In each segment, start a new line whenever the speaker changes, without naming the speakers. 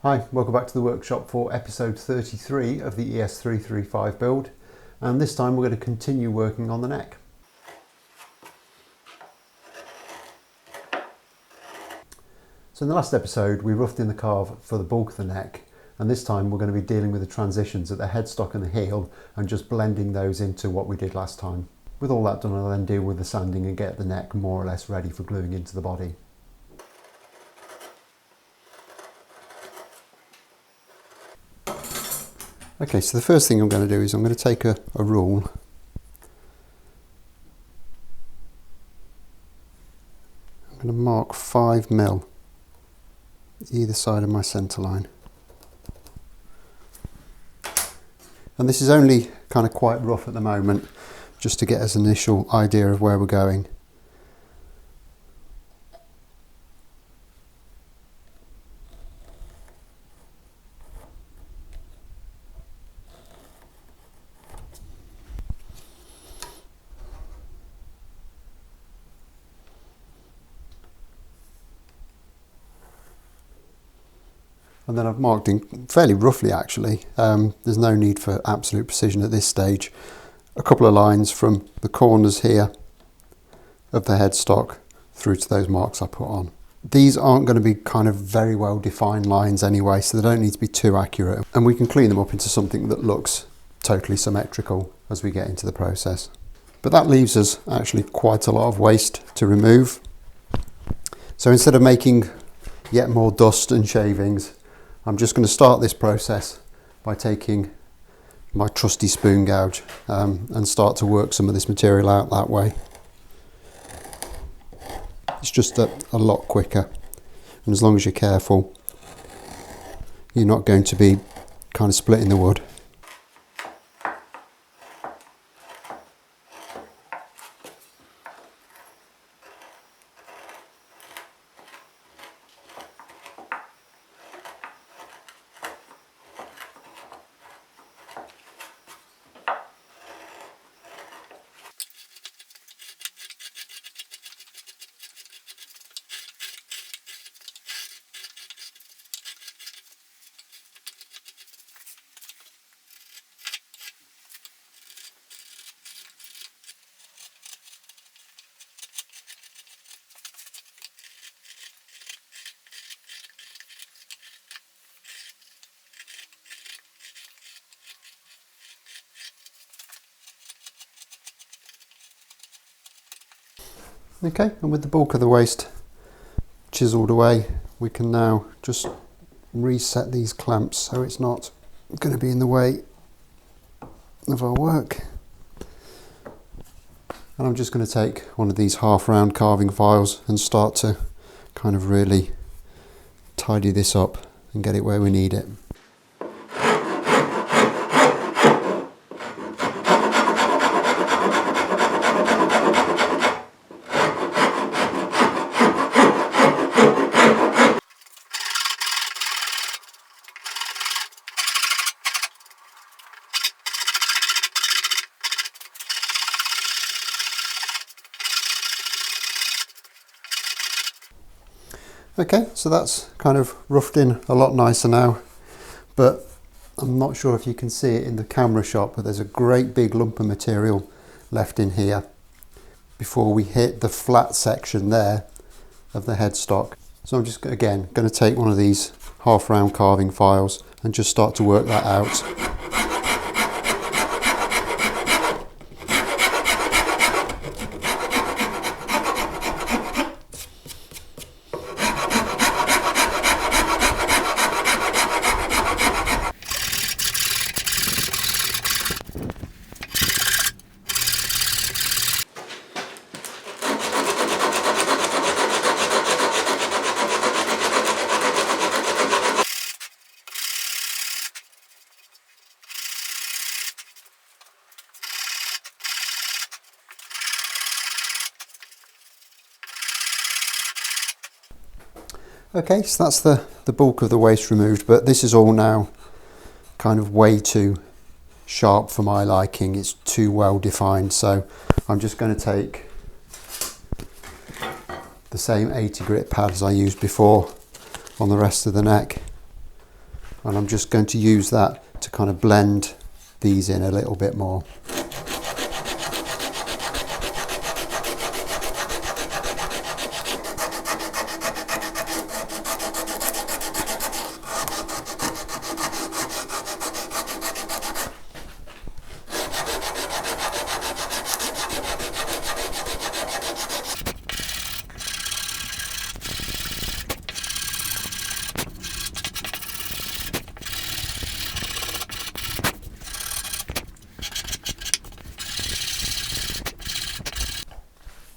Hi, welcome back to the workshop for episode 33 of the ES335 build, and this time we're going to continue working on the neck. So in the last episode we roughed in the carve for the bulk of the neck, and this time we're going to be dealing with the transitions at the headstock and the heel and just blending those into what we did last time. With all that done, I'll then deal with the sanding and get the neck more or less ready for gluing into the body. Okay, so the first thing I'm going to do is I'm going to take a rule I'm going to mark 5mm either side of my centre line. And this is only kind of quite rough at the moment, just to get us an initial idea of where we're going. And then I've marked in fairly roughly actually, there's no need for absolute precision at this stage, a couple of lines from the corners here of the headstock through to those marks I put on. These aren't going to be kind of very well defined lines anyway, so they don't need to be too accurate, and we can clean them up into something that looks totally symmetrical as we get into the process. But that leaves us actually quite a lot of waste to remove. So instead of making yet more dust and shavings, I'm just going to start this process by taking my trusty spoon gouge and start to work some of this material out that way. It's just a lot quicker, and as long as you're careful, you're not going to be kind of splitting the wood. Okay, and with the bulk of the waste chiselled away, we can now just reset these clamps so it's not going to be in the way of our work. And I'm just going to take one of these half round carving files and start to kind of really tidy this up and get it where we need it. Okay, so that's kind of roughed in a lot nicer now, but I'm not sure if you can see it in the camera shot, but there's a great big lump of material left in here before we hit the flat section there of the headstock. So I'm just again going to take one of these half round carving files and just start to work that out. Okay, so that's the bulk of the waste removed, but this is all now kind of way too sharp for my liking. It's too well defined, so I'm just going to take the same 80 grit pad as I used before on the rest of the neck and I'm just going to use that to kind of blend these in a little bit more.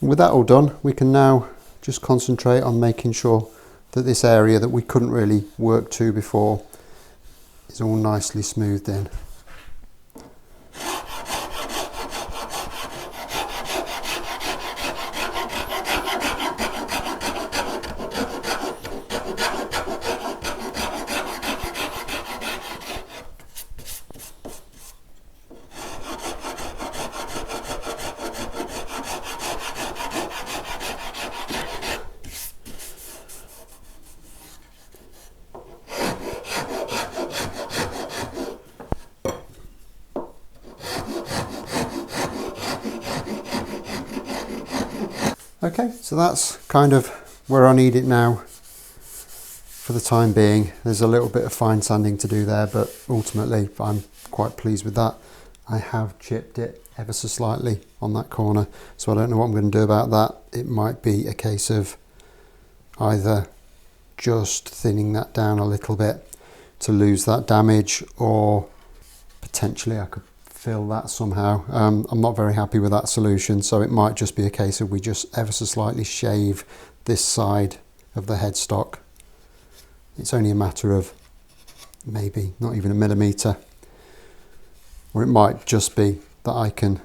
With that all done, we can now just concentrate on making sure that this area that we couldn't really work to before is all nicely smoothed in. Okay, so that's kind of where I need it now for the time being. There's a little bit of fine sanding to do there, but ultimately I'm quite pleased with that. I have chipped it ever so slightly on that corner, so I don't know what I'm going to do about that. It might be a case of either just thinning that down a little bit to lose that damage, or potentially I could fill that somehow. I'm not very happy with that solution, so it might just be a case of we just ever so slightly shave this side of the headstock. It's only a matter of maybe not even a millimetre, or it might just be that I can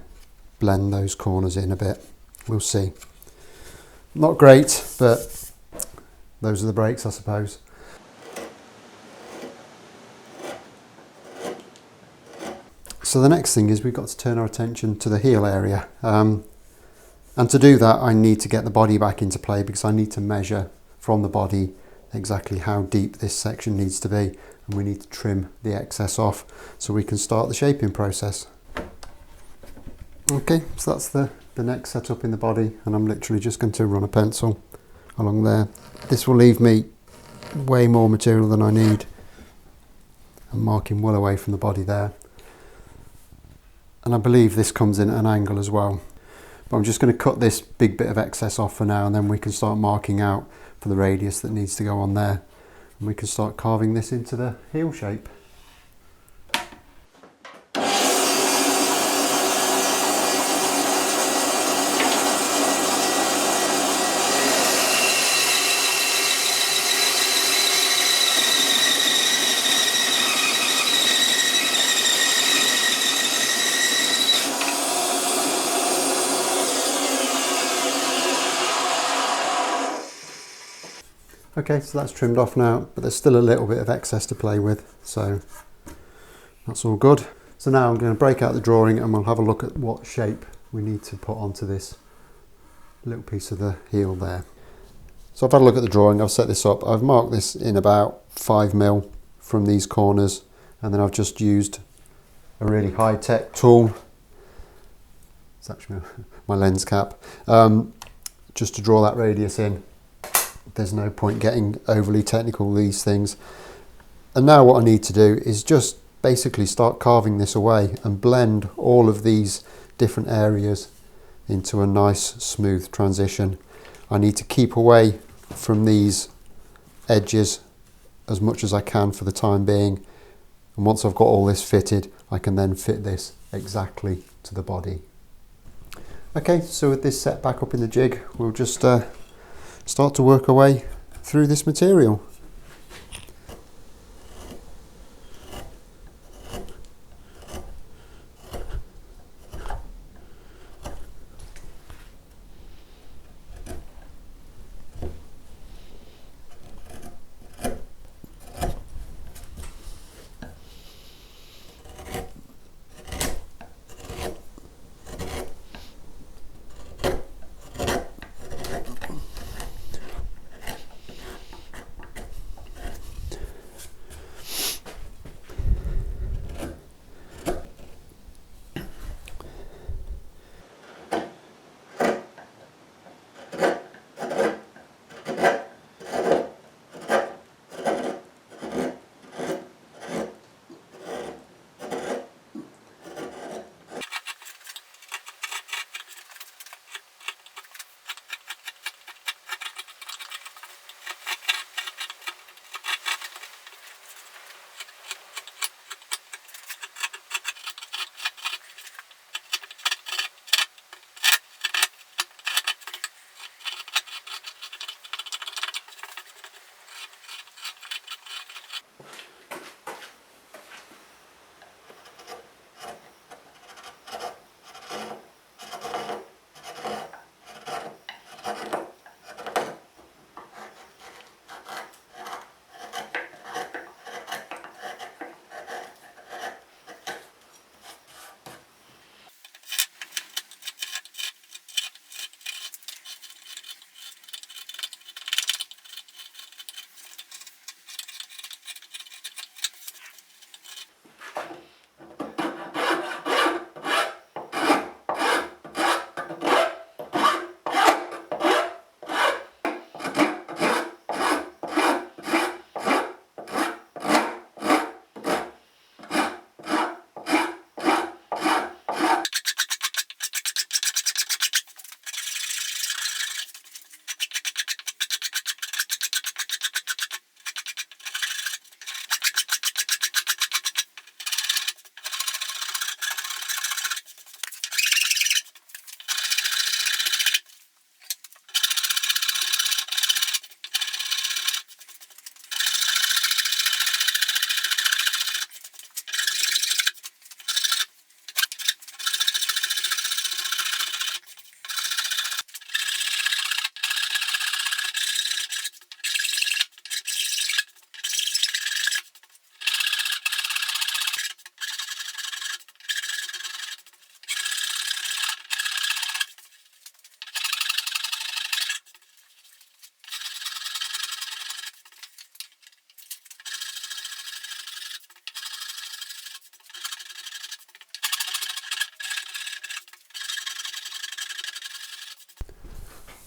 blend those corners in a bit. We'll see. Not great, but those are the breaks, I suppose. So the next thing is we've got to turn our attention to the heel area, and to do that I need to get the body back into play, because I need to measure from the body exactly how deep this section needs to be, and we need to trim the excess off so we can start the shaping process. Okay, so that's the next setup in the body, and I'm literally just going to run a pencil along there. This will leave me way more material than I need. I'm marking well away from the body there. And I believe this comes in at an angle as well. But I'm just going to cut this big bit of excess off for now, and then we can start marking out for the radius that needs to go on there. And we can start carving this into the heel shape. Okay, so that's trimmed off now, but there's still a little bit of excess to play with, so that's all good. So now I'm going to break out the drawing and we'll have a look at what shape we need to put onto this little piece of the heel there. So I've had a look at the drawing, I've set this up, I've marked this in about 5mm from these corners, and then I've just used a really high-tech tool. It's actually my lens cap, just to draw that radius in. There's no point getting overly technical with these things. And now what I need to do is just basically start carving this away and blend all of these different areas into a nice smooth transition. I need to keep away from these edges as much as I can for the time being, and once I've got all this fitted I can then fit this exactly to the body. Okay, so with this set back up in the jig, we'll just start to work our way through this material.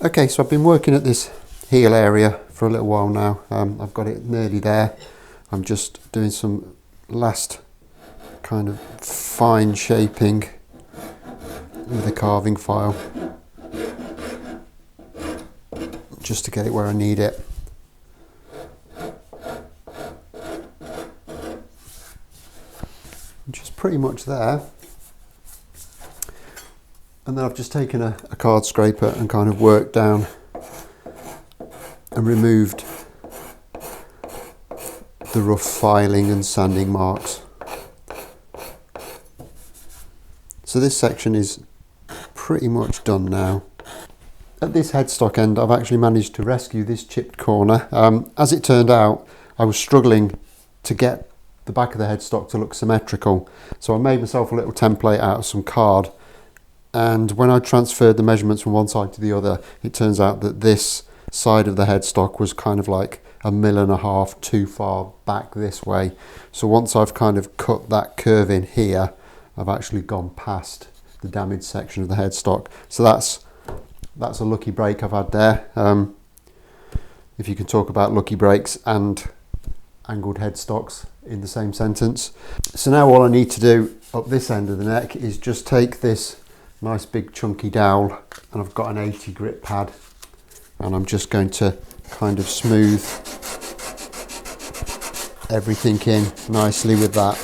Okay, so I've been working at this heel area for a little while now. I've got it nearly there. I'm just doing some last kind of fine shaping with a carving file just to get it where I need it. Which is pretty much there. And then I've just taken a card scraper and kind of worked down and removed the rough filing and sanding marks. So this section is pretty much done now. At this headstock end, I've actually managed to rescue this chipped corner. As it turned out, I was struggling to get the back of the headstock to look symmetrical. So I made myself a little template out of some card. And when I transferred the measurements from one side to the other, it turns out that this side of the headstock was kind of like 1.5 mm too far back this way. So once I've kind of cut that curve in here, I've actually gone past the damaged section of the headstock. So that's a lucky break I've had there. If you can talk about lucky breaks and angled headstocks in the same sentence. So now all I need to do up this end of the neck is just take this nice big chunky dowel, and I've got an 80 grit pad, and I'm just going to kind of smooth everything in nicely with that.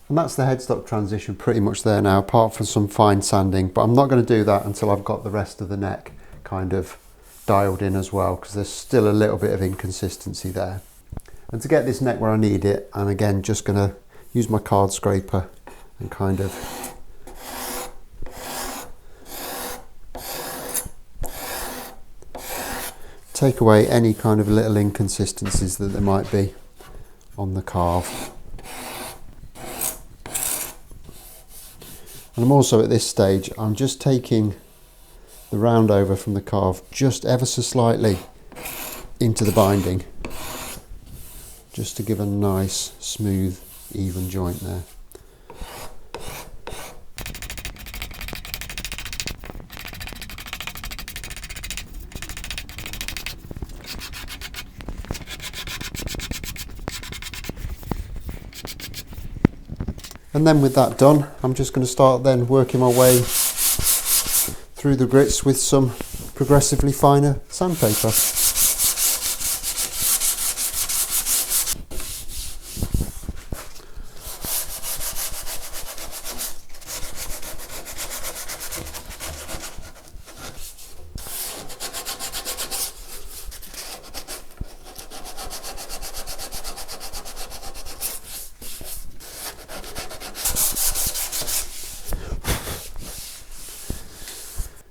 And that's the headstock transition pretty much there now, apart from some fine sanding, but I'm not going to do that until I've got the rest of the neck kind of dialed in as well, because there's still a little bit of inconsistency there. And to get this neck where I need it, I'm again just going to use my card scraper and kind of take away any kind of little inconsistencies that there might be on the carve. And I'm also at this stage, I'm just taking the round over from the carve just ever so slightly into the binding, just to give a nice, smooth, even joint there. And then with that done, I'm just going to start then working my way through the grits with some progressively finer sandpaper.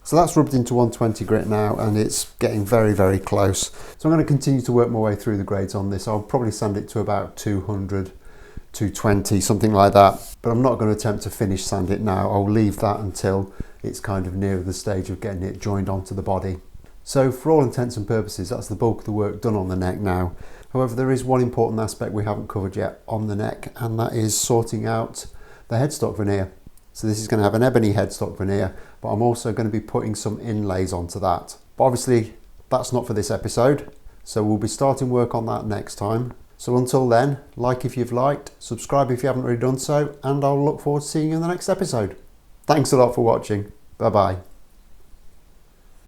So that's rubbed into 120 grit now, and it's getting very, very close. So I'm going to continue to work my way through the grades on this. I'll probably sand it to about 200, 220, something like that. But I'm not going to attempt to finish sand it now. I'll leave that until it's kind of near the stage of getting it joined onto the body. So for all intents and purposes, that's the bulk of the work done on the neck now. However, there is one important aspect we haven't covered yet on the neck, and that is sorting out the headstock veneer. So this is going to have an ebony headstock veneer, but I'm also going to be putting some inlays onto that. But obviously that's not for this episode, so we'll be starting work on that next time. So until then, like if you've liked, subscribe if you haven't already done so, and I'll look forward to seeing you in the next episode. Thanks a lot for watching. Bye bye.